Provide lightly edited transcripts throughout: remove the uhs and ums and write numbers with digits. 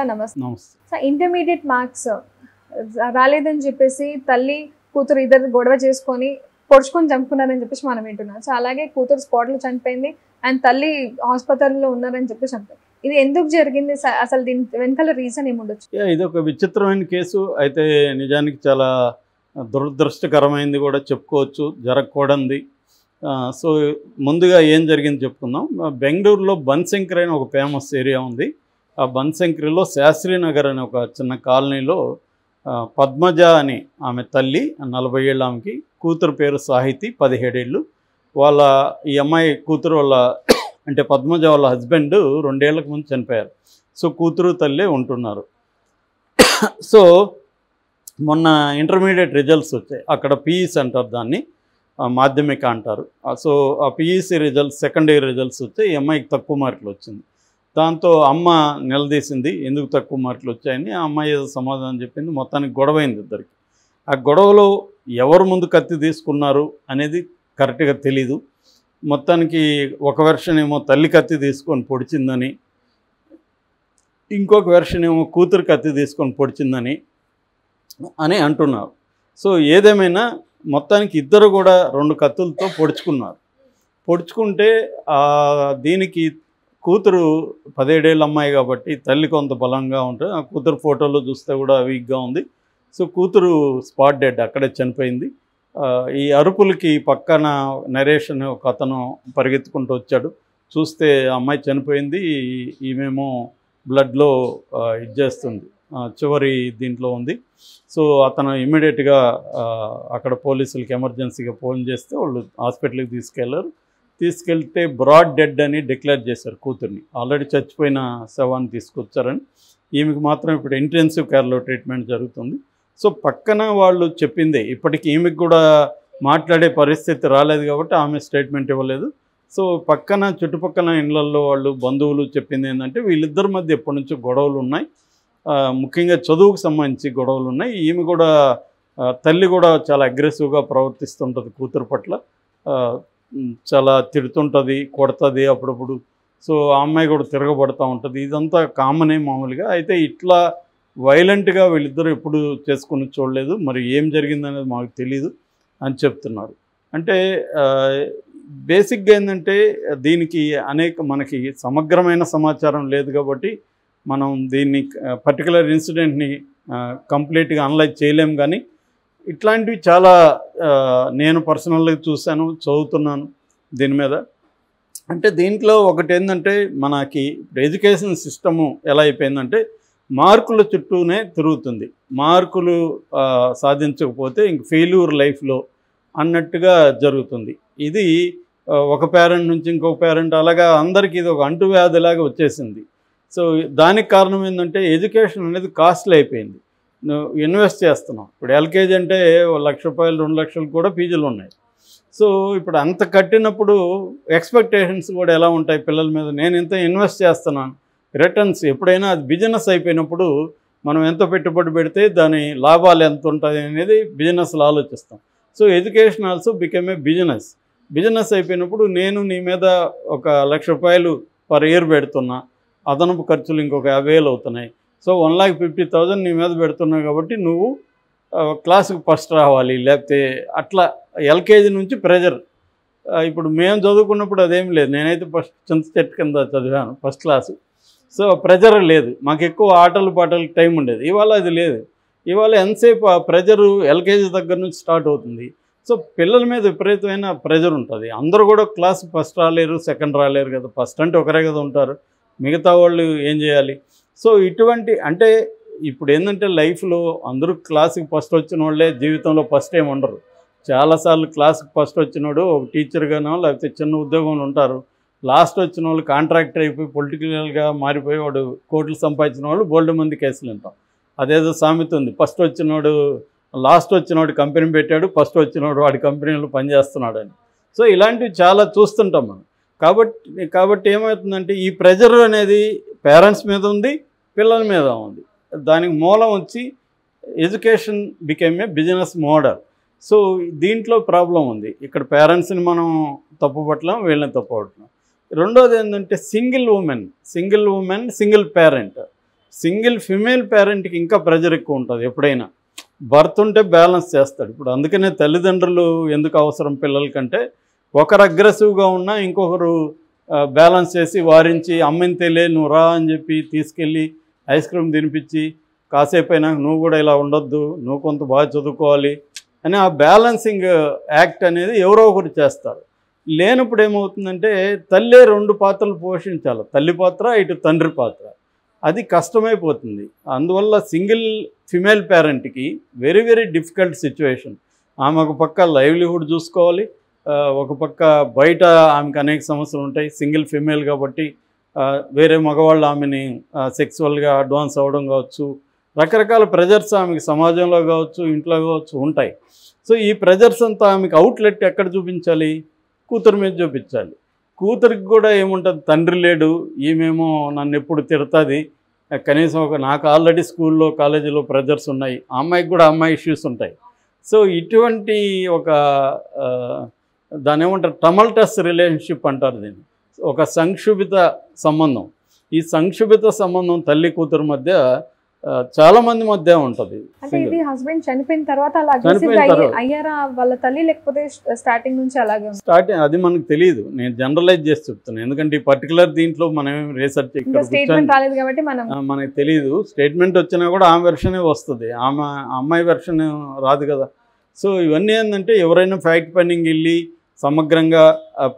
Sir నమస్తే. నమస్తే. Sir intermediate marks రాలేదని చెప్పేసి తల్లి కూతురు ఇద్దరు గొడవ చేసుకొని పొడుచుకొని చంపుకున్నారని చెప్పేసి మనం వింటున్నాం. సో అలాగే కూతురు స్పాట్లో చనిపోయింది అండ్ తల్లి హాస్పిటల్లో ఉన్నారని చెప్పేసి చనిపోయింది. ఇది ఎందుకు జరిగింది? అసలు దీని వెనకాల రీజన్ ఏముండొచ్చు? ఇది ఒక విచిత్రమైన కేసు అయితే, నిజానికి చాలా దురదృష్టకరమైంది కూడా చెప్పుకోవచ్చు, జరగకూడదు. సో ముందుగా ఏం జరిగింది చెప్పుకుందాం. బెంగళూరులో బన్శంకరి అని ఒక ఫేమస్ ఏరియా ఉంది. ఆ బన్శంకరిలో శాస్త్రీనగర్ అనే ఒక చిన్న కాలనీలో పద్మజ అని ఆమె తల్లి, 40 ఏళ్ళ ఆమెకి, కూతురు పేరు సాహితి, 17 ఏళ్ళు. ఈ అమ్మాయి కూతురు వాళ్ళ అంటే పద్మజ వాళ్ళ హస్బెండ్ 2 ఏళ్లకు ముందు చనిపోయారు. సో కూతురు తల్లి ఉంటున్నారు. సో మొన్న ఇంటర్మీడియట్ రిజల్ట్స్ వచ్చాయి. అక్కడ పీఈసీ అంటారు, దాన్ని మాధ్యమిక అంటారు. సో ఆ PEC results, second year results వచ్చాయి. ఈ అమ్మాయికి తక్కువ మార్కులు వచ్చింది. దాంతో అమ్మ నిలదీసింది ఎందుకు తక్కువ మార్కులు వచ్చాయని. ఆ అమ్మాయి ఏదో సమాధానం చెప్పింది. మొత్తానికి గొడవైంది ఇద్దరికి. ఆ గొడవలో ఎవరు ముందు కత్తి తీసుకున్నారు అనేది కరెక్ట్గా తెలీదు. మొత్తానికి ఒక వెర్షన్ ఏమో తల్లి కత్తి తీసుకొని పొడిచిందని, ఇంకొక వెర్షన్ ఏమో కూతురు కత్తి తీసుకొని పొడిచిందని అంటున్నారు. సో ఏదేమైనా మొత్తానికి ఇద్దరు కూడా 2 కత్తులతో పొడుచుకున్నారు. పొడుచుకుంటే దీనికి కూతురు 17 ఏళ్ళ అమ్మాయి కాబట్టి తల్లి కొంత బలంగా ఉంటుంది. ఆ కూతురు ఫోటోలో చూస్తే కూడా వీక్గా ఉంది. సో కూతురు స్పాట్ డెడ్, అక్కడే చనిపోయింది. ఈ అరుపులకి పక్కన నరేష్ అనే ఒక అతను పరిగెత్తుకుంటూ వచ్చాడు. చూస్తే అమ్మాయి చనిపోయింది, ఈమెమో బ్లడ్లో ఇది చేస్తుంది, చివరి దీంట్లో ఉంది. సో అతను ఇమ్మీడియట్గా అక్కడ పోలీసులకి ఎమర్జెన్సీగా ఫోన్ చేస్తే వాళ్ళు హాస్పిటల్కి తీసుకెళ్తే బ్రాడ్ డెడ్ అని డిక్లేర్ చేశారు కూతుర్ని. ఆల్రెడీ చచ్చిపోయిన శవాన్ని తీసుకొచ్చారని. ఈమెకు మాత్రం ఇప్పుడు ఇంటెన్సివ్ కేర్లో ట్రీట్మెంట్ జరుగుతుంది. సో పక్కన వాళ్ళు చెప్పిందే, ఇప్పటికి ఈమెకు కూడా మాట్లాడే పరిస్థితి రాలేదు కాబట్టి ఆమె స్టేట్మెంట్ ఇవ్వలేదు. సో పక్కన చుట్టుపక్కల ఇళ్లల్లో వాళ్ళు బంధువులు చెప్పింది ఏంటంటే, వీళ్ళిద్దరి మధ్య ఎప్పటి నుంచో గొడవలు ఉన్నాయి, ముఖ్యంగా చదువుకు సంబంధించి గొడవలు ఉన్నాయి. ఈమె కూడా తల్లి కూడా చాలా అగ్రెసివ్గా ప్రవర్తిస్తుంటుంది కూతురు పట్ల, చాలా తిడుతుంటుంది, కొడుతుంది అప్పుడప్పుడు. సో ఆ అమ్మాయి కూడా తిరగబడుతూ ఉంటుంది. ఇదంతా కామనే మామూలుగా. అయితే ఇట్లా వైలెంట్గా వీళ్ళిద్దరూ ఎప్పుడు చేసుకుని చూడలేదు. మరి ఏం జరిగిందనేది మాకు తెలీదు అని చెప్తున్నారు. అంటే బేసిక్గా ఏంటంటే, దీనికి మనకి సమగ్రమైన సమాచారం లేదు కాబట్టి మనం దీన్ని పర్టికులర్ ఇన్సిడెంట్ని కంప్లీట్గా అనలైజ్ చేయలేం. కానీ ఇట్లాంటివి చాలా నేను పర్సనల్గా చూశాను, చదువుతున్నాను దీని మీద. అంటే దీంట్లో ఒకటి ఏంటంటే, మనకి ఎడ్యుకేషన్ సిస్టము ఎలా అయిపోయిందంటే మార్కుల చుట్టూనే తిరుగుతుంది. మార్కులు సాధించకపోతే ఇంక ఫెయిల్యూర్ లైఫ్లో అన్నట్టుగా జరుగుతుంది. ఇది ఒక పేరెంట్ నుంచి ఇంకొక పేరెంట్, అలాగా అందరికీ ఇది ఒక అంటువ్యాధిలాగా వచ్చేసింది. సో దానికి కారణం ఏంటంటే, ఎడ్యుకేషన్ అనేది కాస్ట్లీ అయిపోయింది. నువ్వు ఇన్వెస్ట్ చేస్తున్నావు. ఇప్పుడు ఎల్కేజీ అంటే ₹1,00,000 2,00,000 కూడా ఫీజులు ఉన్నాయి. సో ఇప్పుడు అంత కట్టినప్పుడు ఎక్స్పెక్టేషన్స్ కూడా ఎలా ఉంటాయి పిల్లల మీద? నేను ఇంత ఇన్వెస్ట్ చేస్తున్నాను, రిటర్న్స్ ఎప్పుడైనా అది బిజినెస్ అయిపోయినప్పుడు మనం ఎంత పెట్టుబడి పెడితే దాని లాభాలు ఎంత ఉంటుంది అనేది బిజినెస్లో ఆలోచిస్తాం. So education also become a business అయిపోయినప్పుడు నేను నీ మీద ఒక ₹1,00,000 పర్ ఇయర్ పెడుతున్నా, అదనపు ఖర్చులు ఇంకొక 50,000 అవుతున్నాయి. సో 1,50,000 నీ మీద పెడుతున్నావు కాబట్టి నువ్వు క్లాసుకు ఫస్ట్ రావాలి, లేకపోతే అట్లా ఎల్కేజీ నుంచి ప్రెజర్. ఇప్పుడు మేము చదువుకున్నప్పుడు అదేం లేదు. నేనైతే ఫస్ట్ చింత చెట్టు కింద చదివాను, ఫస్ట్ క్లాసు. సో ప్రెజర్ లేదు, మాకు ఎక్కువ ఆటలు పాటలకు టైం ఉండేది. ఇవాళ అది లేదు. ఇవాళ ఎంతసేపు ఆ ప్రెజరు ఎల్కేజీ దగ్గర నుంచి స్టార్ట్ అవుతుంది. సో పిల్లల మీద విపరీతమైన ప్రెజర్ ఉంటుంది. అందరూ కూడా క్లాస్ ఫస్ట్ రాలేరు, సెకండ్ రాలేరు కదా. ఫస్ట్ అంటే ఒకరే కదా ఉంటారు, మిగతా వాళ్ళు ఏం చేయాలి? సో ఇటువంటి అంటే ఇప్పుడు ఏంటంటే లైఫ్లో అందరూ క్లాస్కి ఫస్ట్ వచ్చిన వాళ్ళే జీవితంలో ఫస్ట్ ఏమి ఉండరు. చాలాసార్లు క్లాస్కి ఫస్ట్ వచ్చినోడు ఒక టీచర్గానో లేకపోతే చిన్న ఉద్యోగంలో ఉంటారు. లాస్ట్ వచ్చిన వాళ్ళు కాంట్రాక్టర్ అయిపోయి పొలిటికల్గా మారిపోయి వాడు కోట్లు సంపాదించిన వాళ్ళు బోల్డ్ మంది కేసులు వింటాం. అదేదో సామెత ఉంది, ఫస్ట్ వచ్చినోడు లాస్ట్ వచ్చినోడు కంపెనీ పెట్టాడు, ఫస్ట్ వచ్చినోడు వాడి కంపెనీలో పనిచేస్తున్నాడు అని. సో ఇలాంటివి చాలా చూస్తుంటాం మనం. కాబట్టి ఏమవుతుందంటే ఈ ప్రెజర్ అనేది పేరెంట్స్ మీద ఉంది, పిల్లల మీద ఉంది. దానికి మూలం వచ్చి education became a business model. So దీంట్లో ప్రాబ్లం ఉంది. ఇక్కడ పేరెంట్స్ని మనం తప్పుపట్టలేం, వీళ్ళని తప్పుపట్టలేం. రెండోది ఏంటంటే single women single parent. Single female పేరెంట్కి ఇంకా ప్రెజర్ ఎక్కువ ఉంటుంది. ఎప్పుడైనా బర్త్ ఉంటే బ్యాలెన్స్ చేస్తాడు. ఇప్పుడు అందుకనే తల్లిదండ్రులు ఎందుకు అవసరం పిల్లలకంటే, ఒకరు అగ్రెసివ్గా ఉన్నా ఇంకొకరు బ్యాలెన్స్ చేసి వారించి అమ్మిని తెలియ నువ్వు రా అని చెప్పి తీసుకెళ్ళి ఐస్ క్రీమ్ తినిపించి కాసేపు అయినా నువ్వు కూడా ఇలా ఉండొద్దు, నువ్వు కొంత బాగా చదువుకోవాలి అని ఆ బ్యాలెన్సింగ్ యాక్ట్ అనేది ఎవరో ఒకరు చేస్తారు. లేనప్పుడు ఏమవుతుందంటే తల్లే 2 పాత్రలు పోషించాలి, తల్లి పాత్ర ఇటు తండ్రి పాత్ర. అది కష్టమైపోతుంది. అందువల్ల సింగిల్ ఫిమేల్ పేరెంట్కి వెరీ వెరీ డిఫికల్ట్ సిచ్యువేషన్. ఆమె ఒక పక్క లైవ్లీహుడ్ చూసుకోవాలి, ఒక పక్క బయట ఆమెకు అనేక సమస్యలు ఉంటాయి. సింగిల్ ఫిమేల్ కాబట్టి వేరే మగవాళ్ళు ఆమెని సెక్సువల్గా అడ్వాన్స్ అవ్వడం కావచ్చు, రకరకాల ప్రెజర్స్ ఆమెకి సమాజంలో కావచ్చు, ఇంట్లో కావచ్చు ఉంటాయి. సో ఈ ప్రెజర్స్ అంతా ఆమెకు అవుట్లెట్ ఎక్కడ చూపించాలి? కూతురు మీద చూపించాలి. కూతురికి కూడా ఏముంటుంది, తండ్రి లేడు, ఈమెమో నన్ను ఎప్పుడు తిడుతుంది, కనీసం నాకు ఆల్రెడీ స్కూల్లో కాలేజీలో ప్రెజర్స్ ఉన్నాయి, ఆ అమ్మాయికి కూడా అమ్మాయి ఇష్యూస్ ఉంటాయి. సో ఇటువంటి ఒక దాని ఏమంటారు టమల్టస్ రిలేషన్షిప్ అంటారు దీన్ని, ఒక సంక్షుభిత సంబంధం. ఈ సంక్షుభిత సంబంధం తల్లి కూతురు మధ్య చాలా మంది మధ్య ఉంటుంది. అంటే ఇది హస్బెండ్ చనిపోయిన తర్వాత అలా అయ్యారా వాళ్ళ తల్లి, లేకపోతే స్టార్టింగ్ నుంచి అలాగే స్టార్టింగ్ అది మనకు తెలియదు. నేను జనరలైజ్ చేసి చెప్తున్నాను, ఎందుకంటే ఈ పర్టికులర్ దీంట్లో మనం రీసెర్చ్ స్టేట్మెంట్ రాలేదు కాబట్టి మనకు తెలియదు. స్టేట్మెంట్ వచ్చినా కూడా ఆమె వెర్షనే వస్తుంది, అమ్మాయి వెర్షన్ రాదు కదా. సో ఇవన్నీ ఏంటంటే ఎవరైనా ఫ్యాక్ట్ ఫైండింగ్ వెళ్ళి సమగ్రంగా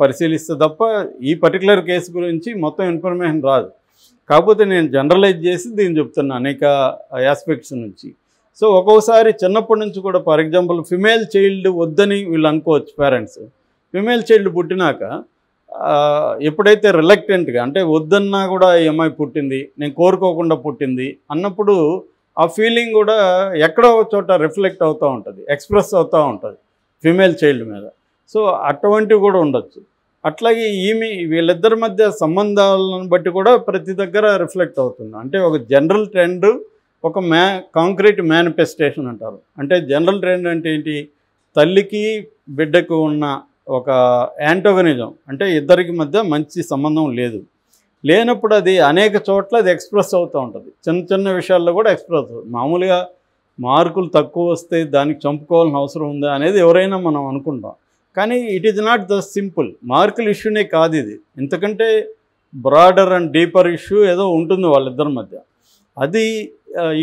పరిశీలిస్తే తప్ప ఈ పర్టికులర్ కేసు గురించి మొత్తం ఇన్ఫర్మేషన్ రాదు. కాకపోతే నేను జనరలైజ్ చేసి దీన్ని చెప్తున్నా అనేక ఆస్పెక్ట్స్ నుంచి. సో ఒక్కోసారి చిన్నప్పటి నుంచి కూడా ఫర్ ఎగ్జాంపుల్ ఫిమేల్ చైల్డ్ వద్దని వీళ్ళు అనుకోవచ్చు పేరెంట్స్. ఫిమేల్ చైల్డ్ పుట్టినాక ఎప్పుడైతే రిలక్టెంట్గా అంటే వద్దన్నా కూడా ఈ అమ్మాయి పుట్టింది, నేను కోరుకోకుండా పుట్టింది అన్నప్పుడు ఆ ఫీలింగ్ కూడా ఎక్కడో చోట రిఫ్లెక్ట్ అవుతూ ఉంటుంది, ఎక్స్ప్రెస్ అవుతూ ఉంటుంది ఫిమేల్ చైల్డ్ మీద. సో అటువంటివి కూడా ఉండొచ్చు. అట్లాగే వీళ్ళిద్దరి మధ్య సంబంధాలను బట్టి కూడా ప్రతి దగ్గర రిఫ్లెక్ట్ అవుతుంది. అంటే ఒక జనరల్ ట్రెండ్, ఒక కాంక్రీట్ మేనిఫెస్టేషన్ అంటారు. అంటే జనరల్ ట్రెండ్ అంటే ఏంటి, తల్లికి బిడ్డకు ఉన్న ఒక యాంటోగనిజం, అంటే ఇద్దరికి మధ్య మంచి సంబంధం లేనప్పుడు అది అనేక చోట్ల అది ఎక్స్ప్రెస్ అవుతూ ఉంటుంది. చిన్న చిన్న విషయాల్లో కూడా ఎక్స్ప్రెస్ అవుతుంది. మామూలుగా మార్కులు తక్కువ వస్తే దానికి చంపుకోవాల్సిన అవసరం ఉందా అనేది ఎవరైనా మనం అనుకుంటాం. కానీ it is not the simple మార్కుల ఇష్యూనే కాదు ఇది, ఇంతకంటే బ్రాడర్ అండ్ డీపర్ ఇష్యూ ఏదో ఉంటుంది వాళ్ళిద్దరి మధ్య. అది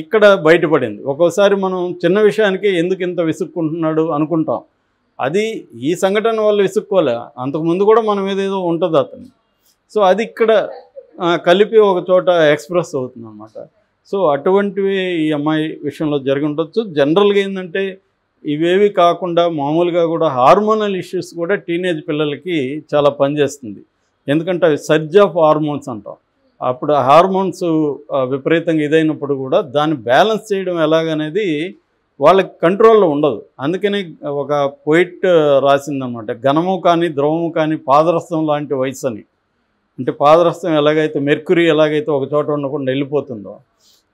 ఇక్కడ బయటపడింది. ఒక్కోసారి మనం చిన్న విషయానికి ఎందుకు ఇంత విసుక్కుంటున్నాడు అనుకుంటాం, అది ఈ సంఘటన వల్ల విసుక్కోలే, అంతకుముందు కూడా మనం ఏదేదో ఉంటుంది అతను. సో అది ఇక్కడ కలిపి ఒక చోట ఎక్స్ప్రెస్ అవుతుంది అన్నమాట. సో అటువంటివి ఈ అమ్మాయి విషయంలో జరిగి ఉండొచ్చు. జనరల్గా ఏంటంటే ఇవేవి కాకుండా మామూలుగా కూడా హార్మోనల్ ఇష్యూస్ కూడా టీనేజ్ పిల్లలకి చాలా పనిచేస్తుంది. ఎందుకంటే అవి సర్జ్ ఆఫ్ హార్మోన్స్ అంటాం. అప్పుడు ఆ హార్మోన్స్ విపరీతంగా ఇదైనప్పుడు కూడా దాన్ని బ్యాలెన్స్ చేయడం ఎలాగనేది వాళ్ళకి కంట్రోల్లో ఉండదు. అందుకని ఒక పోయిట్ రాసిందనమాట, ఘనము కానీ ద్రవము కానీ పాదరసం లాంటి వయసు అని. అంటే పాదరసం ఎలాగైతే మెర్క్యూరీ ఎలాగైతే ఒక చోట ఉండకుండా వెళ్ళిపోతుందో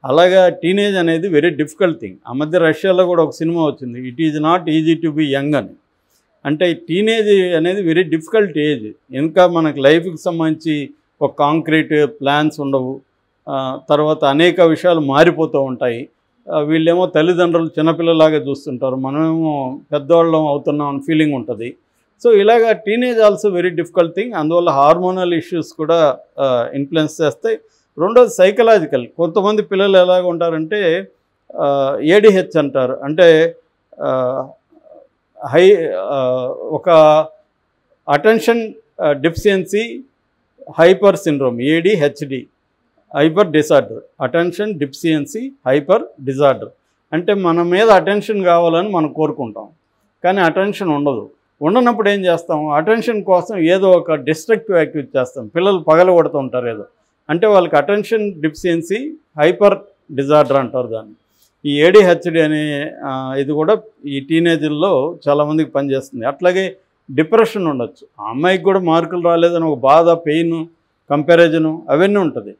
అలాగా టీనేజ్ అనేది వెరీ డిఫికల్ట్ థింగ్. ఆ మధ్య రష్యాలో కూడా ఒక సినిమా వచ్చింది, it is not easy to be young అని. అంటే టీనేజ్ అనేది వెరీ డిఫికల్ట్ ఏజ్. ఇంకా మనకు లైఫ్కి సంబంధించి ఒక కాంక్రీట్ ప్లాన్స్ ఉండవు, తర్వాత అనేక విషయాలు మారిపోతూ ఉంటాయి. వీళ్ళేమో తల్లిదండ్రులు చిన్నపిల్లలాగా చూస్తుంటారు, మనమేమో పెద్దవాళ్ళం అవుతున్నాం అని ఫీలింగ్ ఉంటుంది. సో ఇలాగా teenage also very difficult thing. అందువల్ల హార్మోనల్ ఇష్యూస్ కూడా ఇన్ఫ్లుయెన్స్ చేస్తాయి. రెండోది సైకలాజికల్. కొంతమంది పిల్లలు ఎలాగ ఉంటారంటే ఏడిహెచ్ అంటారు, అంటే ఒక attention deficiency hyper syndrome, ADHD, hyper disorder, attention deficiency hyper disorder. అంటే మన మీద అటెన్షన్ కావాలని మనం కోరుకుంటాం, కానీ అటెన్షన్ ఉండనప్పుడు ఏం చేస్తాం, అటెన్షన్ కోసం ఏదో ఒక డిస్ట్రక్టివ్ యాక్టివిటీ చేస్తాం. పిల్లలు పగలగొడుతూ ఉంటారు ఏదో, అంటే వాళ్ళకి అటెన్షన్ డెఫిషియన్సీ హైపర్ డిజార్డర్ అంటారు దాన్ని. ఈ ఏడిహెచ్డి అనే ఇది కూడా ఈ టీనేజర్లో చాలామందికి పనిచేస్తుంది. అట్లాగే డిప్రెషన్ ఉండొచ్చు. ఆ అమ్మాయికి కూడా మార్కులు రాలేదని ఒక బాధ, పెయిన్, కంపారిజను అవన్నీ ఉంటుంది.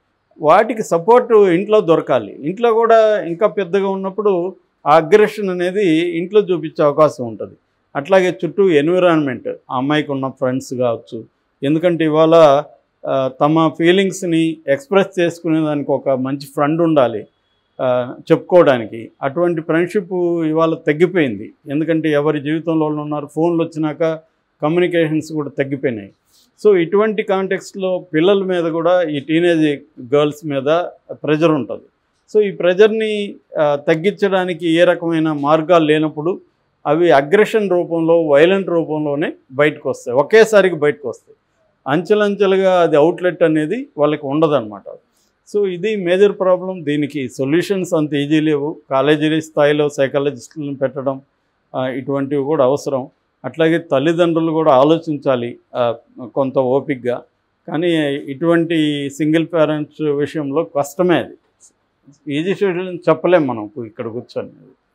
వాటికి సపోర్టు ఇంట్లో దొరకాలి. ఇంట్లో కూడా ఇంకా పెద్దగా ఉన్నప్పుడు ఆ అగ్రెషన్ అనేది ఇంట్లో చూపించే అవకాశం ఉంటుంది. అట్లాగే చుట్టూ ఎన్విరాన్మెంట్, ఆ అమ్మాయికి ఉన్న ఫ్రెండ్స్ కావచ్చు. ఎందుకంటే ఇవాళ తమ ఫీలింగ్స్ని ఎక్స్ప్రెస్ చేసుకునే దానికి ఒక మంచి ఫ్రెండ్ ఉండాలి చెప్పుకోవడానికి. అటువంటి ఫ్రెండ్షిప్ ఇవాళ తగ్గిపోయింది. ఎందుకంటే ఎవరి జీవితంలో ఉన్నారు, ఫోన్లు వచ్చినాక కమ్యూనికేషన్స్ కూడా తగ్గిపోయినాయి. సో ఇటువంటి కాంటెక్స్ట్లో పిల్లల మీద కూడా ఈ టీనేజ్ గర్ల్స్ మీద ప్రెజర్ ఉంటుంది. సో ఈ ప్రెజర్ని తగ్గించడానికి ఏ రకమైన మార్గాలు లేనప్పుడు అవి అగ్రెషన్ రూపంలో, వైలెంట్ రూపంలోనే బయటకు వస్తాయి, ఒకేసారికి బయటకు వస్తాయి. అంచెలంచెలుగా అది అవుట్లెట్ అనేది వాళ్ళకి ఉండదన్నమాట. సో ఇది మేజర్ ప్రాబ్లం. దీనికి సొల్యూషన్స్ అంత ఈజీ లేవు. కాలేజీ స్థాయిలో సైకాలజిస్టులను పెట్టడం ఇటువంటివి కూడా అవసరం. అట్లాగే తల్లిదండ్రులు కూడా ఆలోచించాలి కొంత ఓపికగా. కానీ ఇటువంటి సింగిల్ పేరెంట్స్ విషయంలో కష్టమే. అది ఈజీ షెడ్యూల్ చెప్పలేం మనం ఇక్కడ కూర్చొని.